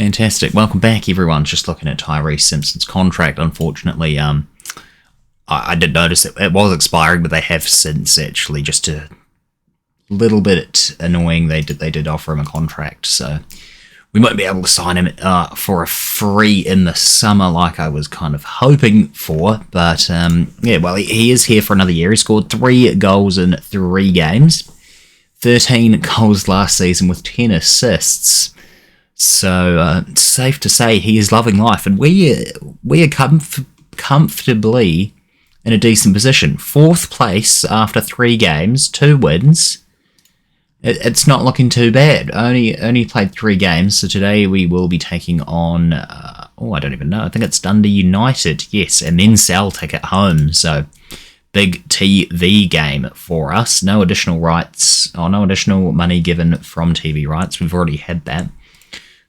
Fantastic. Welcome back, everyone. Just looking at Tyrese Simpson's contract. Unfortunately, I did notice it was expiring, but they have since actually, just a little bit annoying, they did offer him a contract, so we might be able to sign him for a free in the summer, like I was kind of hoping for. But yeah, well, he is here for another year. He scored 3 goals in 3 games, 13 goals last season with 10 assists. So safe to say he is loving life, and we are comfortably in a decent position. 4th place after 3 games, 2 wins. It's not looking too bad. Only played 3 games, so today we will be taking on, I don't even know, I think it's Dundee United, yes, and then Celtic at home, so big TV game for us. No additional rights, no additional money given from TV rights, we've already had that.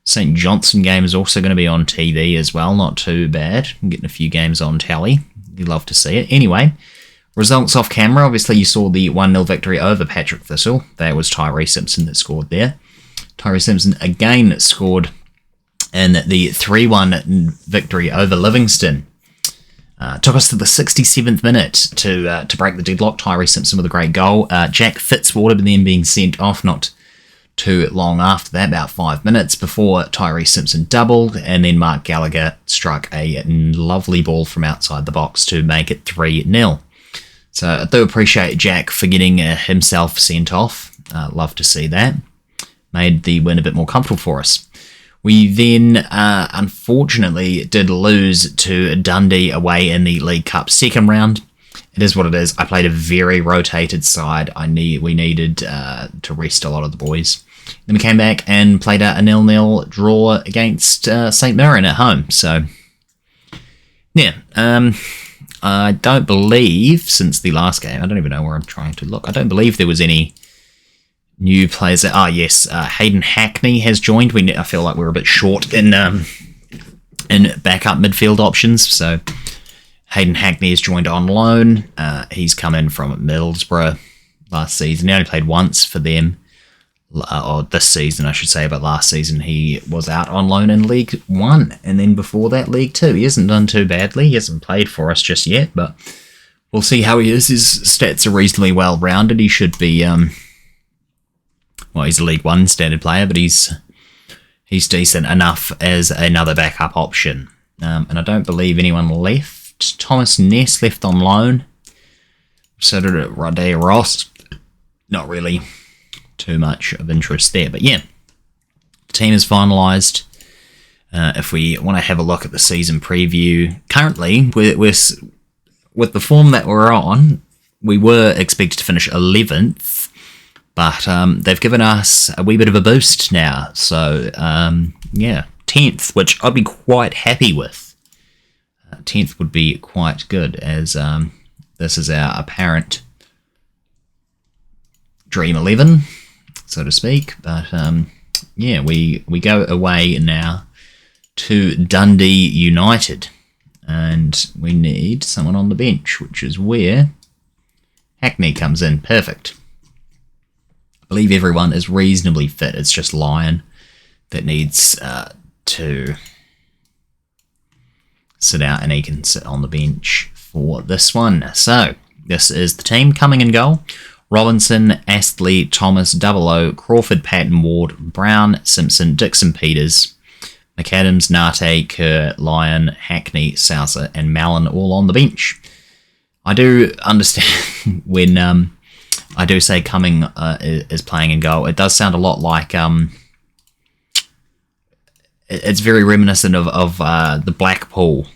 St Johnstone game is also going to be on TV as well, not too bad. I'm getting a few games on tally, you'd love to see it. Anyway, results off camera. Obviously, you saw the 1-0 victory over Patrick Thistle. That was Tyrese Simpson that scored there. Tyrese Simpson again scored in the 3-1 victory over Livingston. Took us to the 67th minute to break the deadlock. Tyrese Simpson with a great goal. Jack Fitzwater then being sent off not too long after that, about 5 minutes before Tyrese Simpson doubled, and then Mark Gallagher struck a lovely ball from outside the box to make it 3-0. So I do appreciate Jack for getting himself sent off. Love to see that. Made the win a bit more comfortable for us. We then, unfortunately, did lose to Dundee away in the League Cup second round. It is what it is. I played a very rotated side. We needed to rest a lot of the boys. Then we came back and played a 0-0 draw against St Mirren at home. So, yeah. I don't believe, since the last game, I don't even know where I'm trying to look, I don't believe there was any new players. Yes, Hayden Hackney has joined. I feel like we're a bit short in backup midfield options, so Hayden Hackney has joined on loan. He's come in from Middlesbrough last season. He only played once for them, or this season I should say, but last season he was out on loan in League 1, and then before that League 2. He hasn't done too badly. He hasn't played for us just yet, but we'll see how he is. His stats are reasonably well rounded. He should be, he's a League 1 standard player, but he's decent enough as another backup option. And I don't believe anyone left. Thomas Ness left on loan. So did Rodea Ross. Not really too much of interest there, but yeah, the team is finalised. If we want to have a look at the season preview, currently we're with the form that we're on, we were expected to finish 11th, but they've given us a wee bit of a boost now, so yeah, 10th, which I'd be quite happy with. 10th would be quite good, as this is our apparent Dream 11, so to speak. But yeah, we go away now to Dundee United, and we need someone on the bench, which is where Hackney comes in. Perfect. I believe everyone is reasonably fit. It's just Lyon that needs to sit out, and he can sit on the bench for this one. So this is the team coming in goal: Robinson, Astley, Thomas, Double O, Crawford, Patton, Ward, Brown, Simpson, Dixon, Peters, McAdams, Nate, Kerr, Lyon, Hackney, Sousa, and Mallon all on the bench. I do understand when I do say Cumming is playing in goal. It does sound a lot like it's very reminiscent of the Blackpool.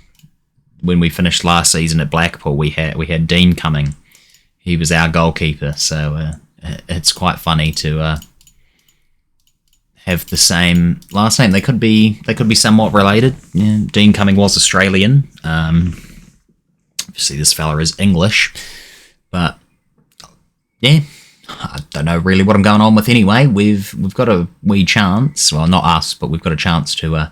When we finished last season at Blackpool, we had Dean Cumming. He was our goalkeeper, so it's quite funny to have the same last name. They could be somewhat related. Yeah, Dean Cumming was Australian. Obviously, this fella is English, but yeah, I don't know really what I'm going on with anyway. We've got a wee chance. Well, not us, but we've got a chance to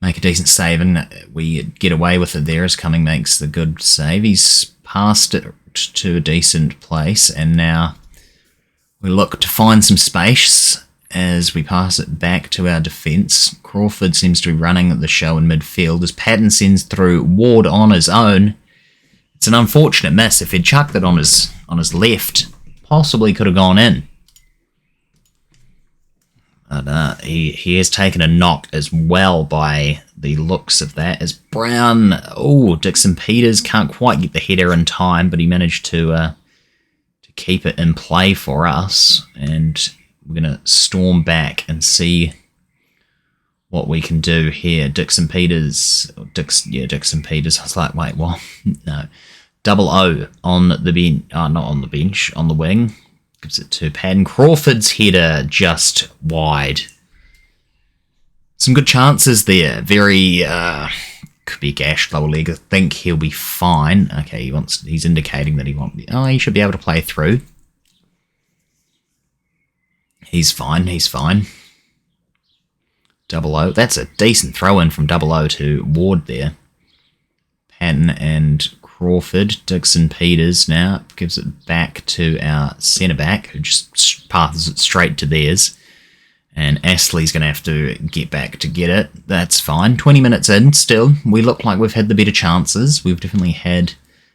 make a decent save, and we get away with it there as Cumming makes the good save. He's passed it to a decent place, and now we look to find some space as we pass it back to our defence. Crawford seems to be running the show in midfield as Patton sends through Ward on his own. It's an unfortunate miss. If he'd chucked it on his left, possibly could have gone in. But he has taken a knock as well by the looks of that. As Brown, Dixon Peters can't quite get the header in time, but he managed to keep it in play for us. And we're going to storm back and see what we can do here. Dixon Peters. Dixon Peters. I was like, wait, what? No. Double O on the bench. Not on the bench, on the wing. Gives it to Patton. Crawford's header just wide. Some good chances there. Very, could be a gashed lower leg. I think he'll be fine. Okay, he's indicating that he should be able to play through. He's fine. Double O. That's a decent throw-in from Double O to Ward there. Patton and Crawford. Dixon Peters now gives it back to our centre-back, who just passes it straight to theirs. And Astley's going to have to get back to get it. That's fine. 20 minutes in, still. We look like we've had the better chances. We've definitely had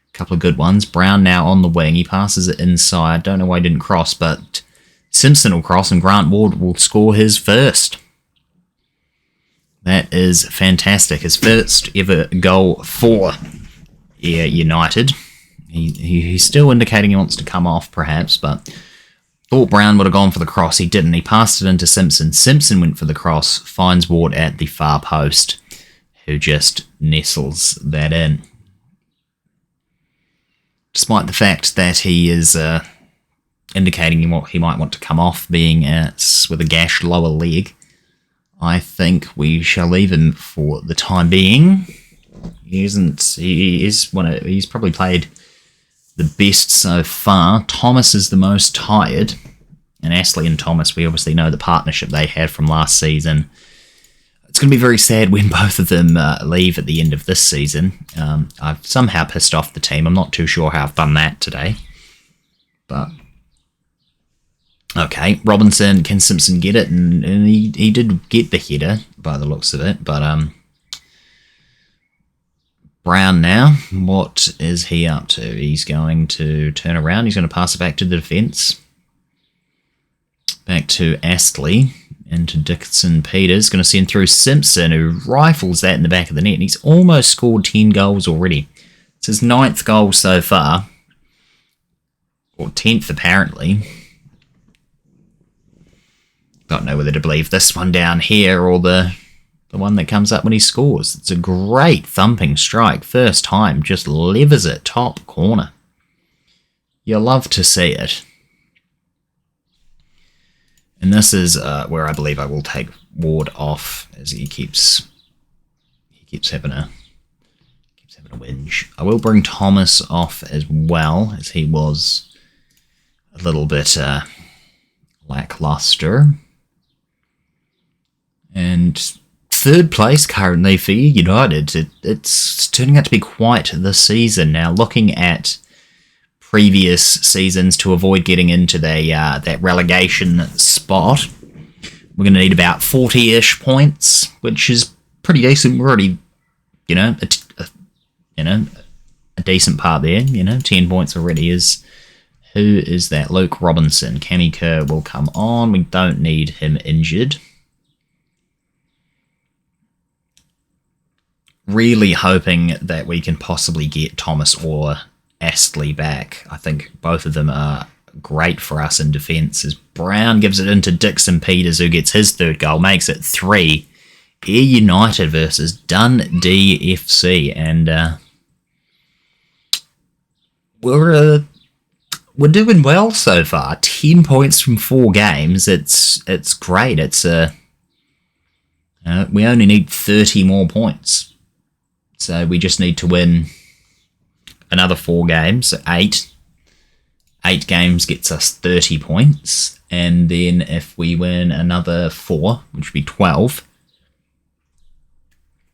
a couple of good ones. Brown now on the wing. He passes it inside. Don't know why he didn't cross, but Simpson will cross and Grant Ward will score his first. That is fantastic. His first ever goal for United. He's still indicating he wants to come off, perhaps, but thought Brown would have gone for the cross. He didn't. He passed it into Simpson. Simpson went for the cross, finds Ward at the far post, who just nestles that in. Despite the fact that he is indicating he might want to come off, being with a gashed lower leg, I think we shall leave him for the time being. He's probably played the best so far. Thomas is the most tired. And Astley and Thomas, we obviously know the partnership they had from last season. It's going to be very sad when both of them leave at the end of this season. I've somehow pissed off the team. I'm not too sure how I've done that today. But okay, Robinson, can Simpson get it? And he did get the header by the looks of it. But Brown now, what is he up to? He's going to turn around. He's going to pass it back to the defence. Back to Astley and to Dixon Peters. Going to send through Simpson, who rifles that in the back of the net. And he's almost scored 10 goals already. It's his 9th goal so far. Or 10th, apparently. Don't know whether to believe this one down here or the one that comes up when he scores. It's a great thumping strike. First time, just levers it top corner. You love to see it. And this is where I believe I will take Ward off, as he keeps having a whinge. I will bring Thomas off as well, as he was a little bit lackluster. And third place currently for United. It's turning out to be quite the season now. Looking at previous seasons to avoid getting into that relegation spot, we're going to need about 40-ish points, which is pretty decent. We're already, a decent part there. 10 points already is. Who is that? Luke Robinson. Cammy Kerr will come on. We don't need him injured. Really hoping that we can possibly get Thomas or Astley back. I think both of them are great for us in defence. As Brown gives it into Dixon Peters, who gets his third goal, makes it 3. Ayr United versus Dundee FC, and we're doing well so far. 10 points from 4 games. It's great. We only need 30 more points. So we just need to win another 4 games, 8. 8 games gets us 30 points. And then if we win another 4, which would be 12,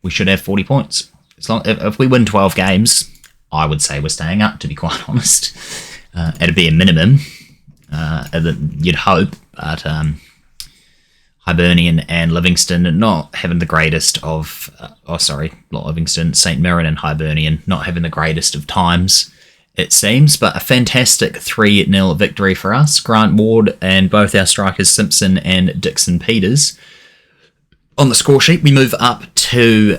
we should have 40 points. If we win 12 games, I would say we're staying up, to be quite honest. It'd be a minimum, you'd hope. But Hibernian and Livingston not having the greatest of... not Livingston, St Mirren and Hibernian not having the greatest of times, it seems, but a fantastic 3-0 victory for us. Grant Ward and both our strikers, Simpson and Dixon Peters. On the score sheet, we move up to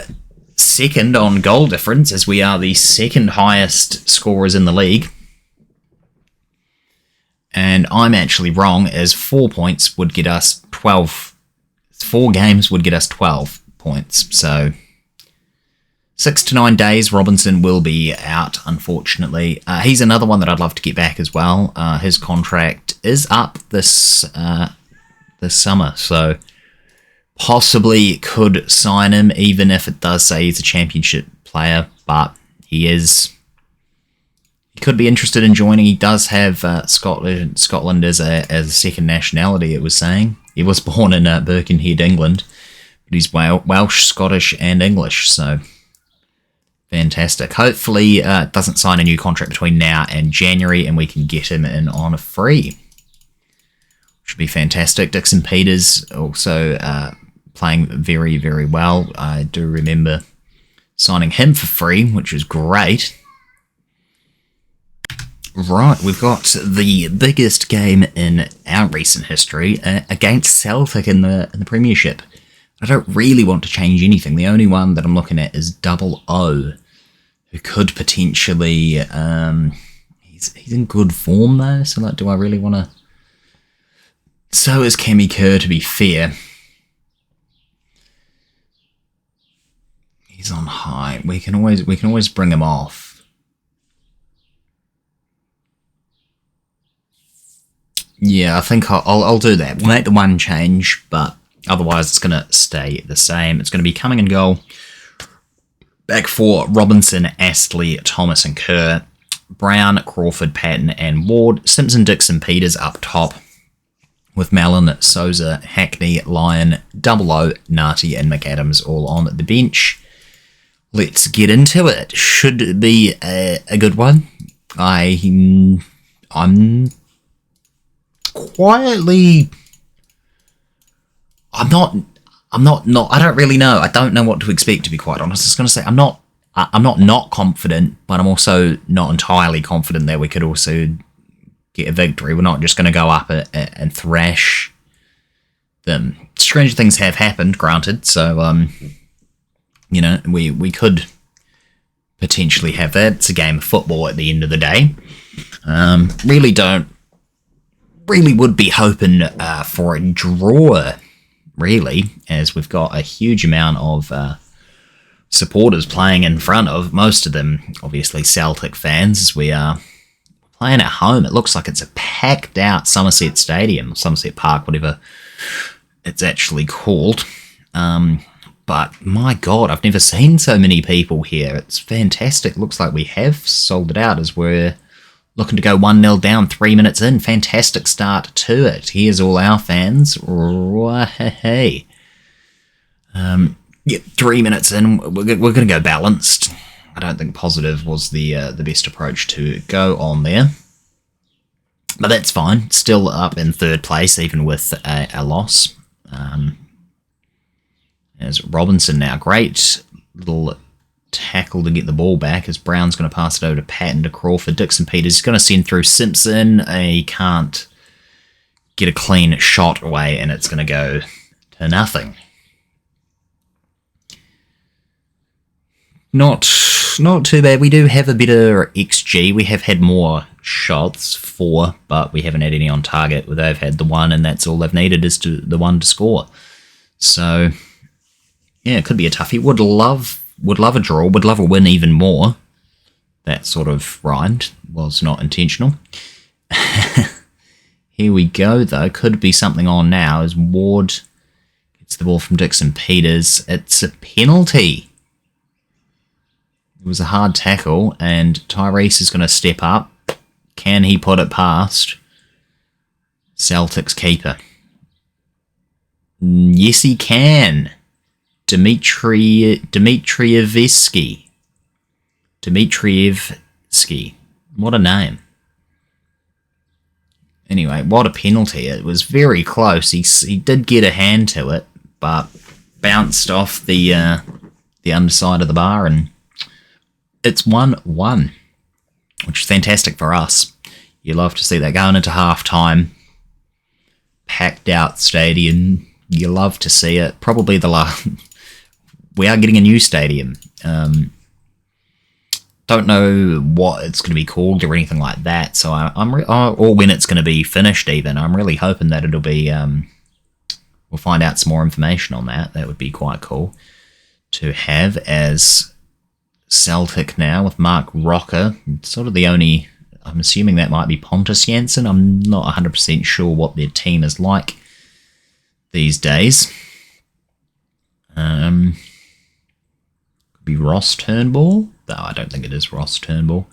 second on goal difference, as we are the second highest scorers in the league. And I'm actually wrong, as 4 points would get us 12. 4 games would get us 12 points, so 6 to 9 days, Robinson will be out, unfortunately. He's another one that I'd love to get back as well. His contract is up this summer, so possibly could sign him, even if it does say he's a championship player, but he could be interested in joining. He does have Scotland as a second nationality, it was saying. He was born in Birkenhead, England, but he's Welsh, Scottish, and English, so... fantastic. Hopefully doesn't sign a new contract between now and January and we can get him in on a free. Should be fantastic. Dixon Peters also playing very, very well. I do remember signing him for free, which was great. Right, we've got the biggest game in our recent history against Celtic in the Premiership. I don't really want to change anything. The only one that I'm looking at is Double O, who could potentially... he's in good form, though, so like, do I really want to... So is Kemi Kerr, to be fair. He's on high. We can always bring him off. Yeah, I think I'll do that. We'll make the one change, but otherwise it's going to stay the same. It's going to be coming and goal. Back for Robinson, Astley, Thomas and Kerr. Brown, Crawford, Patton and Ward. Simpson, Dixon, Peters up top. With Mallon, Souza, Hackney, Lyon, Double O, Narty and McAdams all on the bench. Let's get into it. Should be a good one. I'm quietly... I don't really know. I don't know what to expect, to be quite honest. I was going to say, I'm not confident, but I'm also not entirely confident that we could also get a victory. We're not just going to go up and thrash them. Strange things have happened, granted, so, you know, we could potentially have that. It's a game of football at the end of the day. Really would be hoping for a draw, really, as we've got a huge amount of supporters playing in front of, most of them obviously Celtic fans, as we are playing at home. It looks like it's a packed out Somerset Stadium, Somerset Park, whatever it's actually called. But my God, I've never seen so many people here. It's fantastic. Looks like we have sold it out, as we're looking to go 1-0 down 3 minutes in. Fantastic start to it. Here's all our fans. Hey. Yeah, 3 minutes in, we're going to go balanced. I don't think positive was the best approach to go on there. But that's fine. Still up in third place, even with a loss. As Robinson now. Great little tackle to get the ball back, as Brown's going to pass it over to Patton, to Crawford. Dixon Peters is going to send through Simpson. He can't get a clean shot away, and it's going to go to nothing. Not too bad. We do have a better XG. We have had more shots, 4, but we haven't had any on target. They've had the 1, and that's all they've needed, is the 1 to score. So, yeah, it could be a toughie. Would love a draw, would love a win even more. That sort of rhymed, was not intentional. Here we go, though. Could be something on now, as Ward gets the ball from Dixon Peters. It's a penalty. It was a hard tackle, and Tyrese is going to step up. Can he put it past Celtic's keeper? Yes, he can. Dmitrievski. What a name. Anyway, what a penalty. It was very close. He did get a hand to it, but bounced off the underside of the bar, and it's 1-1, which is fantastic for us. You love to see that going into half-time. Packed out stadium. You love to see it. Probably the last... We are getting a new stadium. Don't know what it's going to be called or anything like that. So or when it's going to be finished even. I'm really hoping that it'll be... we'll find out some more information on that. That would be quite cool to have as Celtic now with Mark Rocker. Sort of the only... I'm assuming that might be Pontus Jansson. I'm not 100% sure what their team is like these days. Could be Ross Turnbull. No, I don't think it is Ross Turnbull.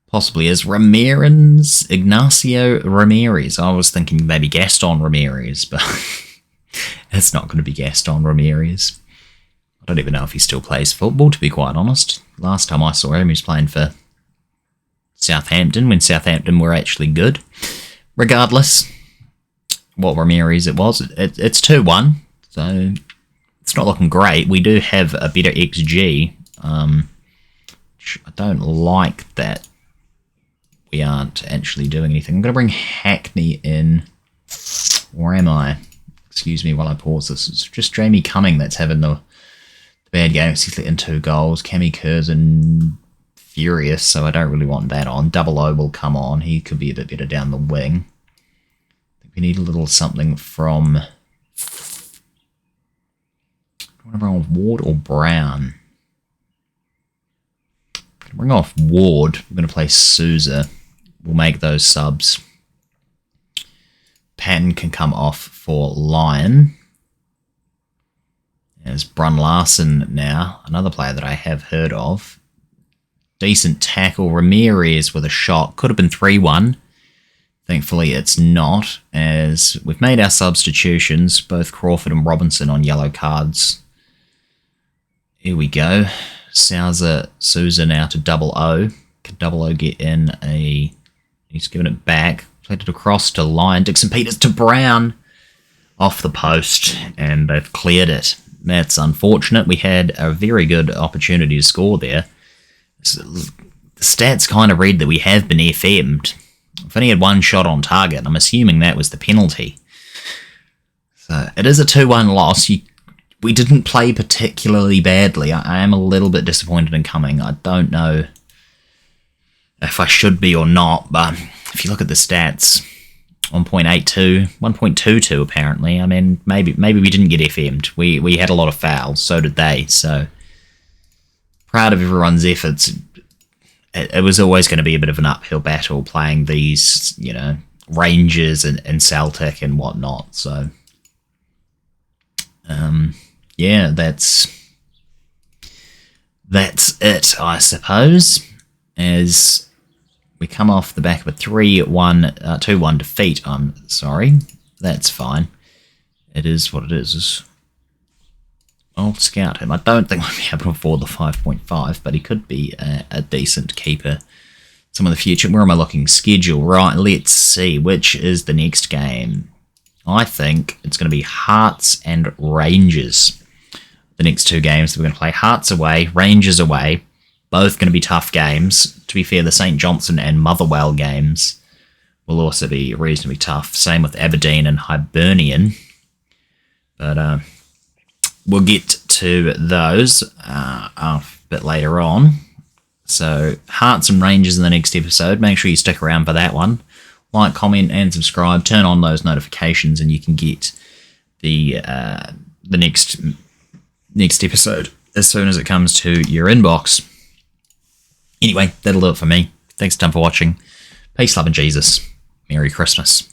Possibly is Ramirez, Ignacio Ramirez. I was thinking maybe Gaston Ramirez, but it's not going to be Gaston Ramirez. I don't even know if he still plays football, to be quite honest. Last time I saw him, he was playing for Southampton, when Southampton were actually good. Regardless, what Ramirez it was, it's 2-1, so it's not looking great. We do have a better XG. I don't like that we aren't actually doing anything. I'm going to bring Hackney in. Where am I? Excuse me while I pause this. It's just Jamie Cumming that's having the bad game. He's let in 2 goals. Cammy Curzon furious, so I don't really want that on. Double O will come on. He could be a bit better down the wing. I think we need a little something from... Do you want to bring off Ward or Brown? Bring off Ward. We're going to play Souza. We'll make those subs. Patton can come off for Lyon. There's Brun Larson now, another player that I have heard of. Decent tackle. Ramirez with a shot. Could have been 3-1. Thankfully it's not, as we've made our substitutions, both Crawford and Robinson on yellow cards. Here we go. Souza now to Double O. Can Double O get in a... He's given it back. Played it across to Lyon. Dixon Peters to Brown. Off the post, and they've cleared it. That's unfortunate. We had a very good opportunity to score there. The stats kind of read that we have been FM'd. We've only had 1 shot on target. I'm assuming that was the penalty. So it is a 2-1 loss. We didn't play particularly badly. I am a little bit disappointed in Cumming. I don't know if I should be or not, but if you look at the stats, 1.82, 1.22 apparently. I mean, maybe we didn't get FM'd. We had a lot of fouls, so did they. So proud of everyone's efforts. It was always going to be a bit of an uphill battle playing these, you know, Rangers and Celtic and whatnot. So, yeah, that's it, I suppose, as we come off the back of a 2-1 defeat. I'm sorry. That's fine. It is what it is. I'll scout him. I don't think we'll be able to afford the 5.5, but he could be a decent keeper some of the future. Where am I looking? Schedule. Right, let's see. Which is the next game? I think it's going to be Hearts and Rangers. The next 2 games that we're going to play. Hearts away, Rangers away. Both going to be tough games. To be fair, the St Johnstone and Motherwell games will also be reasonably tough. Same with Aberdeen and Hibernian. But we'll get to those a bit later on. So, Hearts and Rangers in the next episode. Make sure you stick around for that one. Like, comment, and subscribe. Turn on those notifications, and you can get the next episode as soon as it comes to your inbox. Anyway, that'll do it for me. Thanks a ton for watching. Peace, love, and Jesus. Merry Christmas.